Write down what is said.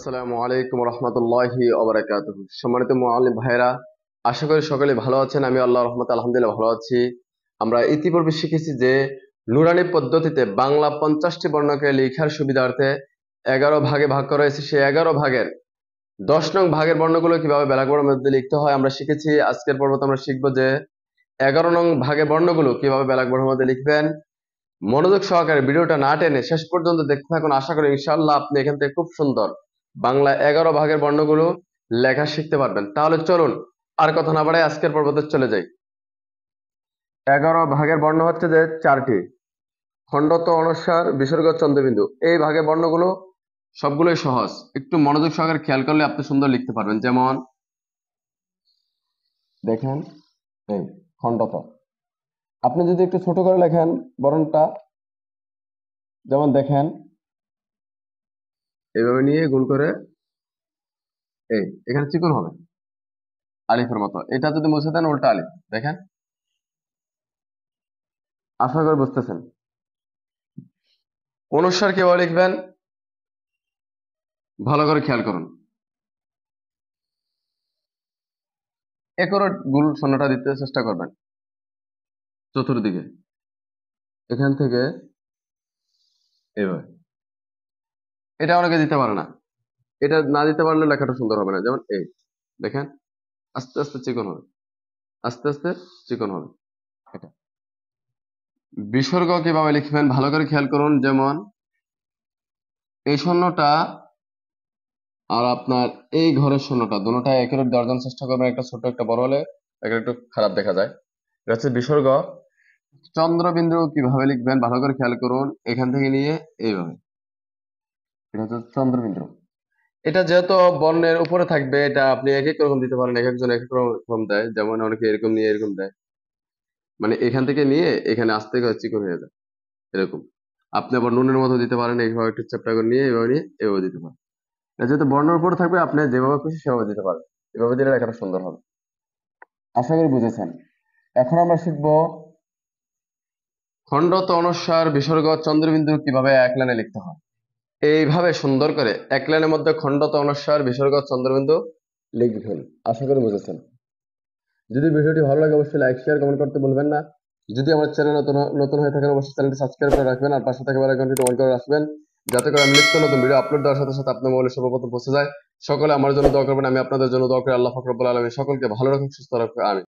আসসালামু আলাইকুম রহমতুল্লাহি ওবারাকাতুহু। সম্মানিত মুআল্লিম ভাইরা, আশা করি সকলে ভালো আছেন। আমি আল্লাহর রহমতে আলহামদুলিল্লাহ ভালো আছি। আমরা ইতিপূর্বে শিখেছি যে নুরানি পদ্ধতিতে বাংলা 50টি বর্ণকে লেখার সুবিধার্থে 11 ভাগে ভাগ করা হয়েছে। সেই 11 ভাগের 10 নং ভাগের বর্ণগুলো কিভাবে ব্ল্যাক বোর্ডের মধ্যে লিখতে হয় আমরা শিখেছি। আজকের পর্বতে আমরা শিখবো যে 11 নং ভাগের বর্ণগুলো কিভাবে ব্ল্যাক বোর্ডের মধ্যে লিখবেন। মনোযোগ সহকারে ভিডিওটা না টেনে শেষ পর্যন্ত দেখতে থাকুন। আশা করি ইনশাআল্লাহ আপনি এখান থেকে খুব সুন্দর বাংলা 11 ভাগের বর্ণগুলো লেখা শিখতে পারবেন। তাহলে চলুন আর কথা না বাড়াই আজকের পর্বতে চলে যাই। 11 ভাগের বর্ণ হচ্ছে যে 4টি: খণ্ডত, অনুস্বার, বিসর্গ, চন্দ্রবিন্দু। এই ভাগের বর্ণগুলো সবগুলোই সহজ, একটু মনোযোগ সহকারে খেয়াল করলে আপনি সুন্দর লিখতে পারবেন। যেমন দেখেন, এই খণ্ডত, আপনি যদি একটু ছোট করে লেখেন বর্ণটা, যেমন দেখেন এইভাবে নিয়ে গুণ করে এই এখানে চিকন হবে আলিফের মতো। এটা যদি মুছে দেন উল্টা আলিফ। দেখেন, আশা করি বুঝতেছেন। অনুস্বার কিভাবে লিখবেন ভালো করে খেয়াল করুন। একরোট গুল শূন্যটা দিতে চেষ্টা করবেন চতুর্দিকে, এখান থেকে এইভাবে। এটা অনেকে দিতে পারে না, এটা না দিতে পারলে লেখাটা সুন্দর হবে না। যেমন এই দেখেন, আস্তে আস্তে চিকন হবে, আস্তে আস্তে চিকন হবে। এটা বিসর্গ কিভাবে লিখবেন ভালো করে খেয়াল করুন। যেমন এই শূন্যটা আর আপনার এই ঘরের শূন্যটা দুটোটা একই দেওয়ার জন্য চেষ্টা করবেন। একটা ছোট একটা বড় হলে একটা একটু খারাপ দেখা যায়। এটা হচ্ছে বিসর্গ। চন্দ্রবিন্দু কিভাবে লিখবেন ভালো করে খেয়াল করুন। এখান থেকে নিয়ে এইভাবে, এটা হচ্ছে চন্দ্রবিন্দু। এটা যেহেতু বর্ণের উপরে থাকবে, এটা আপনি এক এক রকম দিতে পারেন, এক একজন এক এক রকম দেয়। যেমন অনেকে এরকম নিয়ে এরকম দেয়, মানে এখান থেকে নিয়ে এখানে আসতে চিকন হয়ে যায় এরকম। আপনি আবার নুনের মতো দিতে পারেন, এইভাবে একটু চ্যাপ্টা করে নিয়ে এইভাবে নিয়ে এভাবে দিতে পারেন। এটা যেহেতু বর্ণের উপরে থাকবে আপনি যেভাবে খুশি সেভাবে দিতে পারেন। এভাবে দিলে লেখাটা সুন্দর হবে। আশা করি বুঝেছেন। এখন আমরা শিখবো খণ্ডত, অনুস্বার, বিসর্গ, চন্দ্রবিন্দু কিভাবে এক লাইনে লিখতে হয়। এইভাবে সুন্দর করে এক লাইনের মধ্যে খণ্ডত, অনুস্বার, বিসর্গ, চন্দ্রবিন্দু লিখবেন। আশা করি বুঝেছেন। যদি ভিডিওটি ভালো লাগে অবশ্যই লাইক, শেয়ার, কমেন্ট করতে ভুলবেন না। যদি আমার চ্যানেল নতুন হয়ে থাকেন অবশ্যই চ্যানেলটি সাবস্ক্রাইব করে রাখবেন আর পাশে থাকা বেল আইকনটি অন করে রাখবেন, যাতে করে আমি নিত্য নতুন ভিডিও আপলোড দেওয়ার সাথে সাথে আপনার মোবাইলে সর্বপ্রথম পৌঁছে যায়। সকলে আমার জন্য দোয়া করবেন, আমি আপনাদের জন্য দোয়া করি। আল্লাহ পাক রব্বুল আলামিন সকলকে ভালো রাখুন, সুস্থ রাখুন। আমিন।